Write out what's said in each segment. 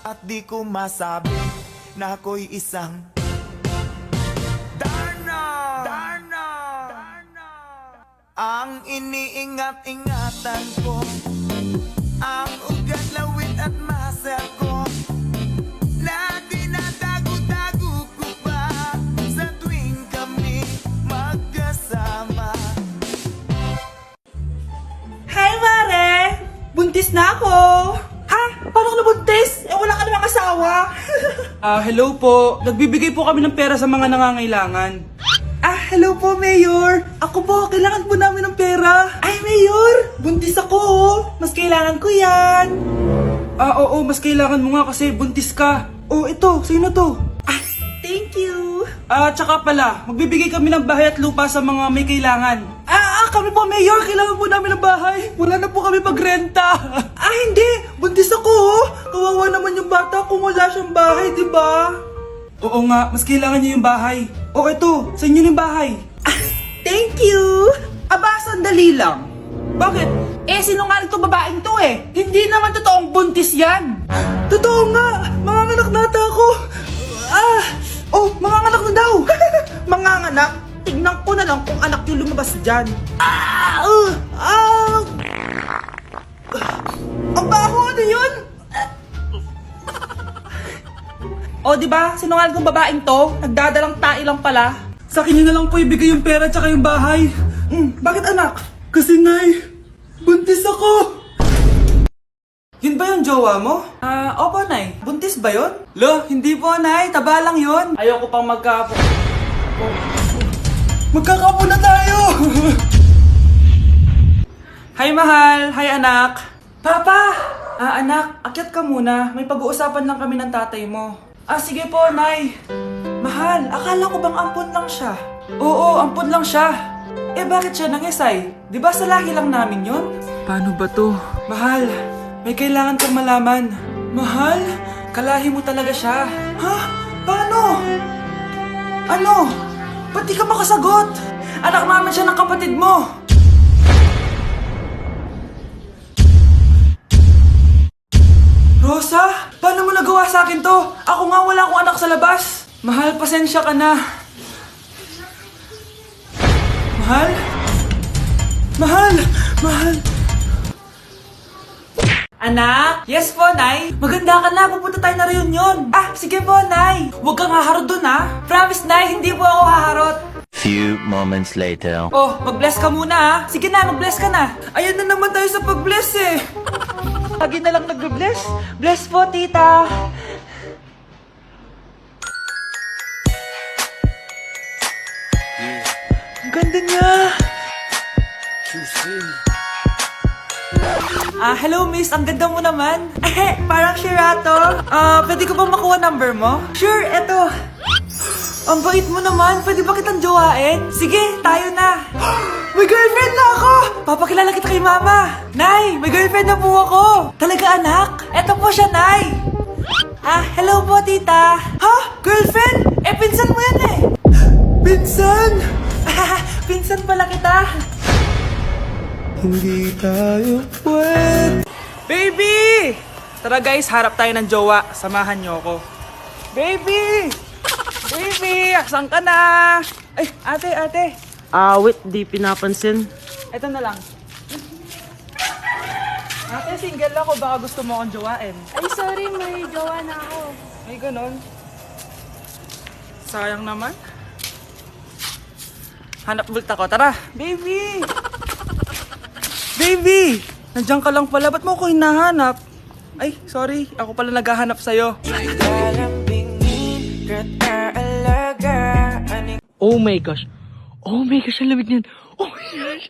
At di ko masabi na ako'y isang Darna. Ang iniingat-ingatan ko, ang ugat, lawit at muscle ko, na dinadago-dago ko pa sa tuwing kami magkasama. Hi, Mare! Buntis na ako! Ha? Paano ka nabuntis? Eh, wala ka namang asawa! Hello po. Nagbibigay po kami ng pera sa mga nangangailangan. Hello po, Mayor! Ako po, kailangan po namin ng pera! Ay, Mayor! Buntis ako, oh! Mas kailangan ko yan! Oo, mas kailangan mo nga kasi buntis ka. Oh, ito, sino to? Thank you! Tsaka pala, magbibigay kami ng bahay at lupa sa mga may kailangan. Kami po, Mayor! Kailangan po namin ng bahay! Wala na po kami pagrenta. Hindi! Buntis ako, oh! Kawawa naman yung bata kung wala siyang bahay, di ba? Oo nga, mas kailangan niyo yung bahay. Oh, ito, sa inyo yung bahay. Thank you! Sandali lang. Bakit? Sinungaling to babaeng to eh. Hindi naman totoong buntis yan. Totoo nga. Manganganak na ata ako. Manganganak na daw. Manganganak? Tignan ko na lang kung anak yung lumabas dyan. Ang baho, ano yun? Di ba? Sinungaling tong babaeng to. Nagdadalang tae lang pala. Sa akin nyo na lang po ibigay yung pera tsaka yung bahay. Bakit anak? Kasi nay, buntis ako. Yun ba yung jowa mo? Opo, Nay. Buntis ba yun? Lo, hindi po nay, taba lang yun. Ayoko pang magkaapo. Magkakapo na tayo! Hi mahal, hi anak. Papa! Anak, akyat ka muna. May pag-uusapan lang kami ng tatay mo. Sige po, nay. Mahal, akala ko bang ampon lang siya? Oo, ampun lang siya. Bakit siya nangisay? Di ba sa lahi lang namin yun? Paano ba to? Mahal, may kailangan kang malaman. Mahal, kalahi mo talaga siya. Ha? Paano? Ano? Ba't di ka makasagot? Anak namin siya ng kapatid mo. Rosa, paano mo nagawa sa akin to? Ako nga wala akong anak sa labas. Mahal, pasensya ka na. Mahal? Mahal! Mahal! Anak? Yes po, Nay. Maganda ka na, pupunta tayo na reunion. Sige po, Nay. Huwag kang haharot dun, ha? Promise, Nay, hindi po ako haharot. Few moments later. Oh, mag-bless ka muna, ha? Sige na, mag-bless ka na. Ayan na naman tayo sa pag-bless, eh. Lagi na lang nagbe-bless. Bless po, tita. Ang ganda niya. Hello miss, ang ganda mo naman. Parang Shirato. Pwede ko ba makuha number mo? Sure, eto. Ang bait mo naman, pwede ba kitang jowain? Sige, tayo na. May girlfriend na ako! Papakilala kita kay mama. Nay, may girlfriend na po ako. Talaga anak? Eto po siya, Nay. Hello po tita. Ha? Girlfriend? Pinsan mo yan eh. Pinsan? Pinsan pala kita. Hindi tayo pwede. Baby! Tara guys, harap tayo ng jowa. Samahan niyo ako. Baby! Baby! Saan ka na? Ay, ate. Wait, di pinapansin. Ito na lang. Ate, single ako. Baka gusto mo akong jowain. Ay, sorry, may jowa na ako. Ay, ganon. Sayang naman. Hanap ulit ako. Tara! Baby! Baby! Nandiyan ka lang pala. Ba't mo ako hinahanap? Ay, sorry. Ako pala naghahanap sa'yo. Oh my gosh. Oh my gosh, ang lamig niyan. Oh my gosh.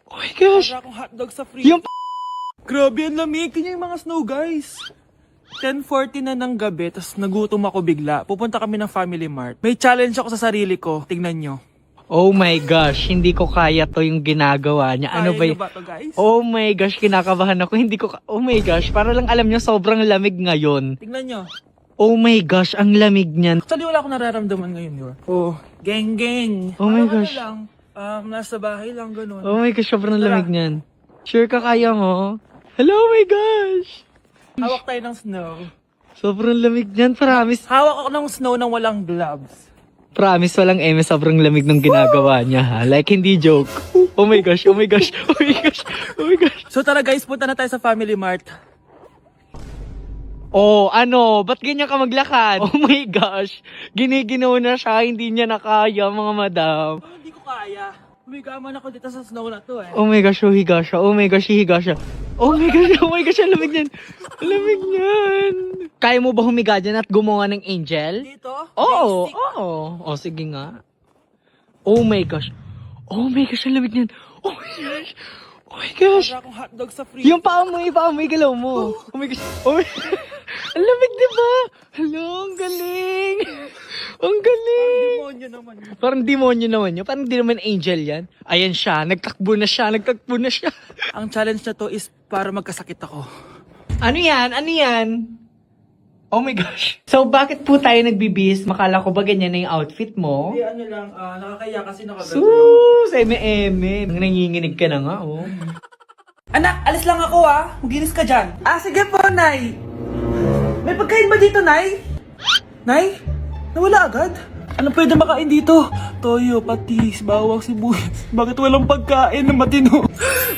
Oh my gosh. Para akong hotdog sa free. Yung Grabe, ang lamig. Tingnan yung mga snow, guys. 10:40 na ng gabi, tas nagutom ako bigla. Pupunta kami ng Family Mart. May challenge ako sa sarili ko. Tingnan nyo. Oh my gosh, hindi ko kaya to yung ginagawa niya. Ano Kaya ba nyo y- ba to, guys? Oh my gosh, kinakabahan ako. Oh my gosh, para lang alam niyo sobrang lamig ngayon. Tingnan nyo. Oh my gosh, ang lamig niyan. Actually, wala akong nararamdaman ngayon, yun. Oh, geng. Oh my Ano gosh. lang, nasa bahay lang, ganun. Oh my gosh, sobrang Tara. lamig niyan. Sure ka kaya mo? Hello, oh my gosh. Hawak tayo ng snow. Sobrang lamig niyan, promise. Hawak ako ng snow nang walang gloves. Promise, walang eme, sobrang lamig ng ginagawa niya, ha? Like, hindi joke. Oh my gosh, oh my gosh, oh my gosh, oh my gosh. So tara guys, punta na tayo sa Family Mart. Oh, ano? Ba't ganyan ka maglakad? Oh my gosh. Giniginaw na siya, hindi niya nakaya, mga madam. Hindi ko kaya. Humigaman ako dito sa snow na to eh. Oh my gosh, higa siya. Oh my gosh, higa siya. Oh my gosh, ang lamig niyan. Ang lamig niyan. Kaya mo ba humiga dyan at gumawa ng angel? Dito? Oo, Basic. oo. Oh, sige nga. Oh my gosh. Oh my gosh, ang lamig niyan. Oh my gosh. Oh my gosh. Para akong hotdog sa freezer. Yung paa mo, galaw mo. Oh my gosh. Oh my... Ang lamig, diba? Hello, ang galing. Ang galing. Demonyo naman yun. Parang demonyo naman yun. Parang di naman angel yan. Ayan siya. Nagtakbo na siya. Ang challenge na to is para magkasakit ako. Ano yan? Ano yan? Oh my gosh. So, bakit po tayo nagbibis? Makala ko ba ganyan na yung outfit mo? Hindi, ano lang, nakakaya kasi nakagano. Sus! Eme-eme. Nanginginig ka na nga, oh. Anak, alis lang ako Maginis ka dyan. Sige po, Nay. May pagkain ba dito, Nay? Nay? Nawala agad? Ano pwede makain dito? Toyo, patis, bawang, sibuyas. Bakit walang pagkain na matino?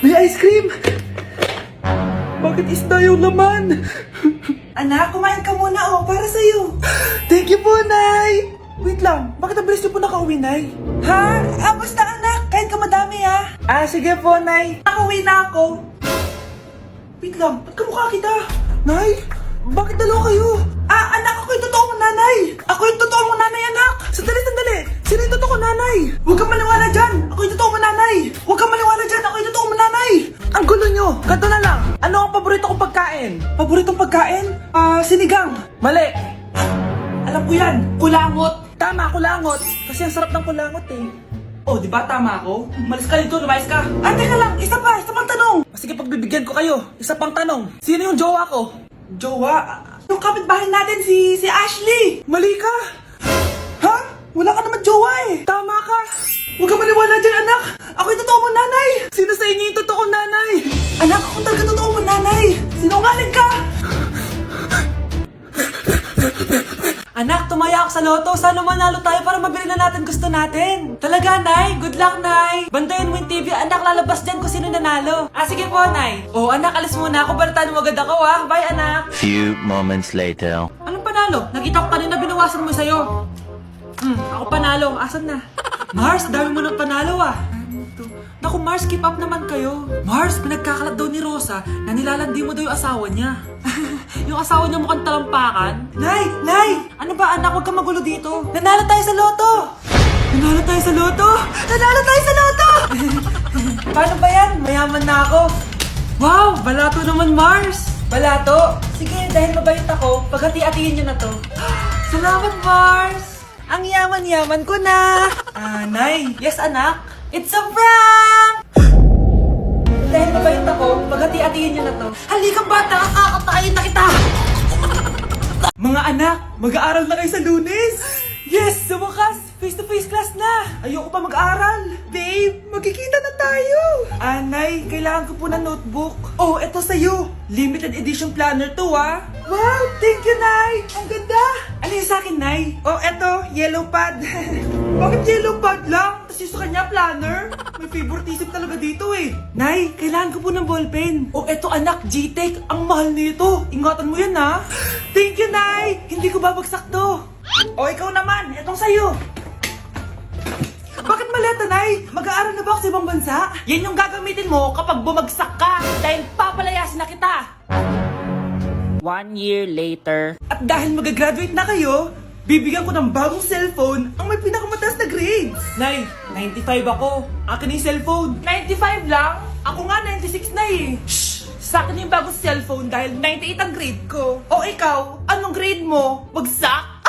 May ice cream! Bakit isda yung laman? Anak, kumain ka muna para sa'yo. Thank you po, Nay! Wait lang, bakit ang bilis niyo po nakauwi, Nay? Ha? Basta anak, kain ka madami sige po, Nay. Nakauwi na ako. Wait lang, ba't kamukha kita? Nay, bakit dalawa kayo? Anak, ako yung totoo mong nanay. Ako yung totoo mong nanay, anak. Sandali. Sino yung totoo kong nanay? Huwag kang maniwala dyan. Ako yung totoo mong nanay. Huwag kang maniwala dyan. Ako yung totoo mong nanay. Ang gulo nyo. Ganto na lang. Ano ang paborito kong pagkain? Paboritong pagkain? Sinigang. Mali. Alam ko yan. Kulangot. Tama, kulangot. Kasi ang sarap ng kulangot eh. Oh, di ba tama ako? Malis ka dito, lumayas ka. Teka lang, isa pang tanong. Sige, pagbibigyan ko kayo. Isa pang tanong. Sino yung jowa ko? Jowa? Yung kapitbahay natin, si Ashley. Mali ka. Ha? Wala ka naman jowa eh. Tama ka. Huwag ka maniwala dyan, anak. Ako yung totoo mong nanay. Sino sa inyo yung totoo nanay? Anak, ako talaga totoo mong nanay. Sinungaling ka. Anak, tumaya ako sa loto. Sana manalo tayo para mabili na natin gusto natin. Talaga, Nay? Good luck, Nay. Bantayan mo yung TV. Anak, lalabas dyan kung sino nanalo. Sige po, Nay. Anak, alis muna ako. Balitaan mo agad ako, Bye, anak. Few moments later. Anong panalo? Nakita ko kanina binawasan mo sa'yo. Ako panalo. Asan na? Mars, dami mo ng panalo, Naku, Mars, keep up naman kayo. Mars, pinagkakalat daw ni Rosa na nilalandi mo daw yung asawa niya. Yung asawa niya mukhang talampakan. Nay! Ano ba, anak? Huwag kang magulo dito. Nanalo tayo sa loto! Paano ba yan? Mayaman na ako. Wow, balato naman, Mars. Balato? Sige, dahil mabait ako, paghati-hatiin niyo na to. Salamat, Mars. Ang yaman-yaman ko na. Nay. Yes, anak. It's a prank! Dahil mabait ako, paghati-hatiin niyo na to. Halika bata, kakatayin na kita! Mga anak, mag-aaral na kayo sa Lunes! Yes! Sa wakas, face-to-face class na! Ayoko pa mag-aaral! Babe, magkikita na tayo! Nay, kailangan ko po ng notebook. Eto sa'yo. Limited edition planner to, Wow, thank you, Nay! Ang ganda! Ano yung sa'kin, Nay? Eto, yellow pad. Bakit yellow pad lang? Tapos yung sa kanya, planner? May favoritism talaga dito eh. Nay, kailangan ko po ng ballpen. Eto anak, G-Tech. Ang mahal nito. Ingatan mo yan, Thank you, Nay! Hindi ko babagsak to. Ikaw naman. Etong sa'yo. Bakit maleta, Nay? Mag-aaral na ba ako sa ibang bansa? Yan yung gagamitin mo kapag bumagsak ka. Dahil papalayasin na kita. 1 year later. At dahil mag-graduate na kayo, bibigyan ko ng bagong cellphone ang may pinakamataas na grades. Nay, 95 ako. Akin yung cellphone. 95 lang? Ako nga 96 na eh. Shh! Sa akin yung bagong cellphone dahil 98 ang grade ko. Ikaw, anong grade mo? Bagsak?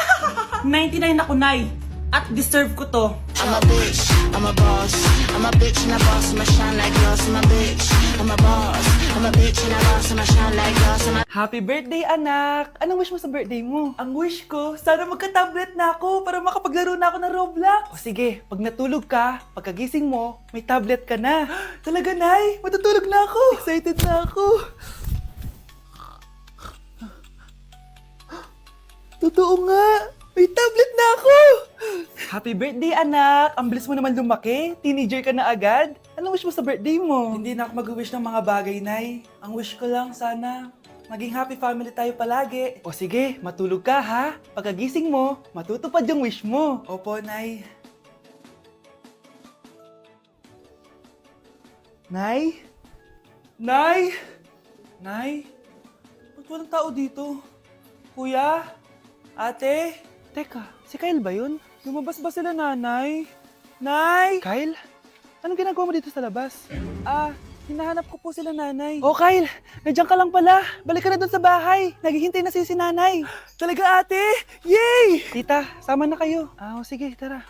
99 ako, Nay. At deserve ko to. I'm a bitch, I'm a boss. I'm a bitch and a boss, I'ma shine like glass. I'm a bitch, I'm a boss. I'm a bitch and a boss, I'ma shine like glass. Happy birthday, anak! Anong wish mo sa birthday mo? Ang wish ko, sana magka-tablet na ako para makapaglaro na ako ng Roblox. Sige, pag natulog ka, pagkagising mo, may tablet ka na. Talaga, Nay? Matutulog na ako. Excited na ako. Totoo nga! May tablet na ako! Happy birthday, anak! Ang bilis mo naman lumaki. Teenager ka na agad. Anong wish mo sa birthday mo? Hindi na ako mag-wish ng mga bagay, Nay. Ang wish ko lang, sana maging happy family tayo palagi. O sige, matulog ka ha. Pagkagising mo, matutupad yung wish mo. Opo, Nay. Nay? Nay? Nay? Ba't walang tao dito? Kuya? Ate? Teka, si Kyle ba yun? Lumabas ba sila, nanay? Nay! Kyle? Anong ginagawa mo dito sa labas? Hinahanap ko po sila, nanay. Oh, Kyle! Nandiyan ka lang pala. Balik ka na doon sa bahay. Naghihintay na si nanay. Talaga, ate? Yay! Tita, sama na kayo. Sige, tara.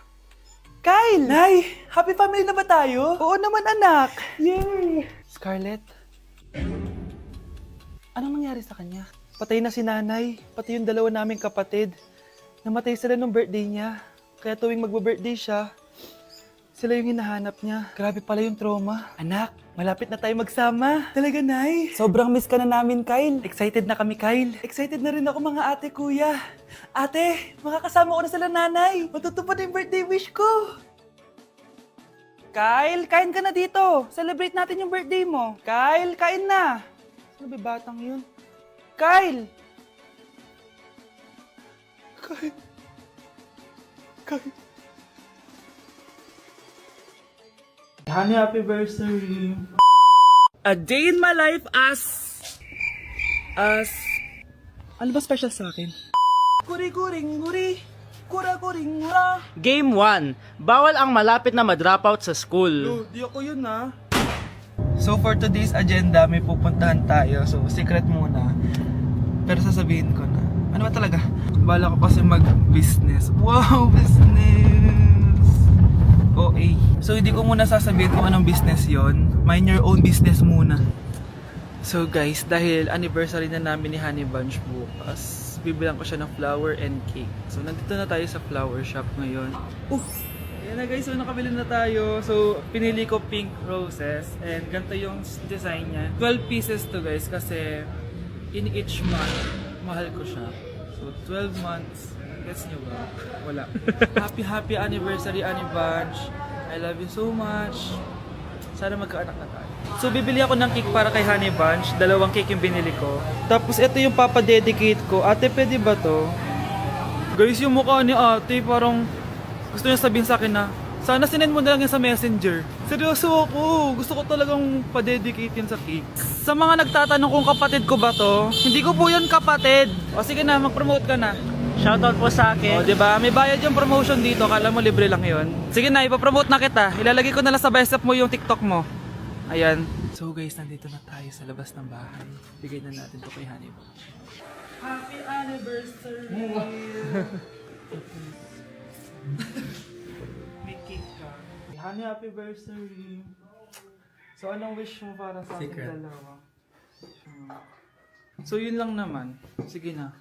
Kyle! Nay! Happy family na ba tayo? Oo naman, anak. Yay! Scarlett? Anong nangyari sa kanya? Patay na si nanay, pati yung dalawa naming kapatid. Namatay sila nung birthday niya. Kaya tuwing magbo-birthday siya, sila yung hinahanap niya. Grabe pala yung trauma. Anak, malapit na tayo magsama. Talaga, Nay. Sobrang miss ka na namin, Kyle. Excited na kami, Kyle. Excited na rin ako, mga ate, kuya. Ate, makakasama ko na sila, nanay. Matutupad yung birthday wish ko. Kyle, kain ka na dito. Celebrate natin yung birthday mo. Kyle, kain na. Sino ba batang yun? Kyle! Kyle. Honey, happy birthday. A day in my life as... Ano ba special sa akin? Kuri-kuring guri. Kura-kuring gura. Game 1. Bawal ang malapit na ma-dropout sa school. Di ako yun, ha? So for today's agenda, may pupuntahan tayo. So secret muna. Pero sasabihin ko na. Ano ba talaga? Bala ko kasi mag-business. Wow, business! OA. So hindi ko muna sasabihin kung anong business yon. Mind your own business muna. So guys, dahil anniversary na namin ni Honey Bunch bukas, bibilang ko siya ng flower and cake. So nandito na tayo sa flower shop ngayon. Yan na guys, so nakabili na tayo. So pinili ko pink roses and ganito yung design niya. 12 pieces to guys kasi in each month, mahal ko siya. So 12 months, gets nyo ba? Wala. Happy anniversary, Honey Bunch. I love you so much. Sana magkaanak na tayo. So bibili ako ng cake para kay Honey Bunch. 2 cake yung binili ko. Tapos ito yung papadedicate ko. Ate, pwede ba to? Guys, yung mukha ni ate parang gusto niya sabihin sa akin na sana sinend mo na lang yan sa messenger. Seryoso ako. Gusto ko talagang pa-dedicate yun sa cake. Sa mga nagtatanong kung kapatid ko ba to, hindi ko po yun kapatid. O sige na, mag-promote ka na. Shoutout po sa akin. O diba, may bayad yung promotion dito. Kala mo libre lang yun. Sige na, ipapromote na kita. Ilalagay ko na lang sa bicep mo yung TikTok mo. Ayan. So guys, nandito na tayo sa labas ng bahay. Bigay na natin to kay Honey Bunch. Happy anniversary! May cake ka. Honey, happy anniversary. So, anong wish mo para sa ating dalawa? So, yun lang naman. Sige na.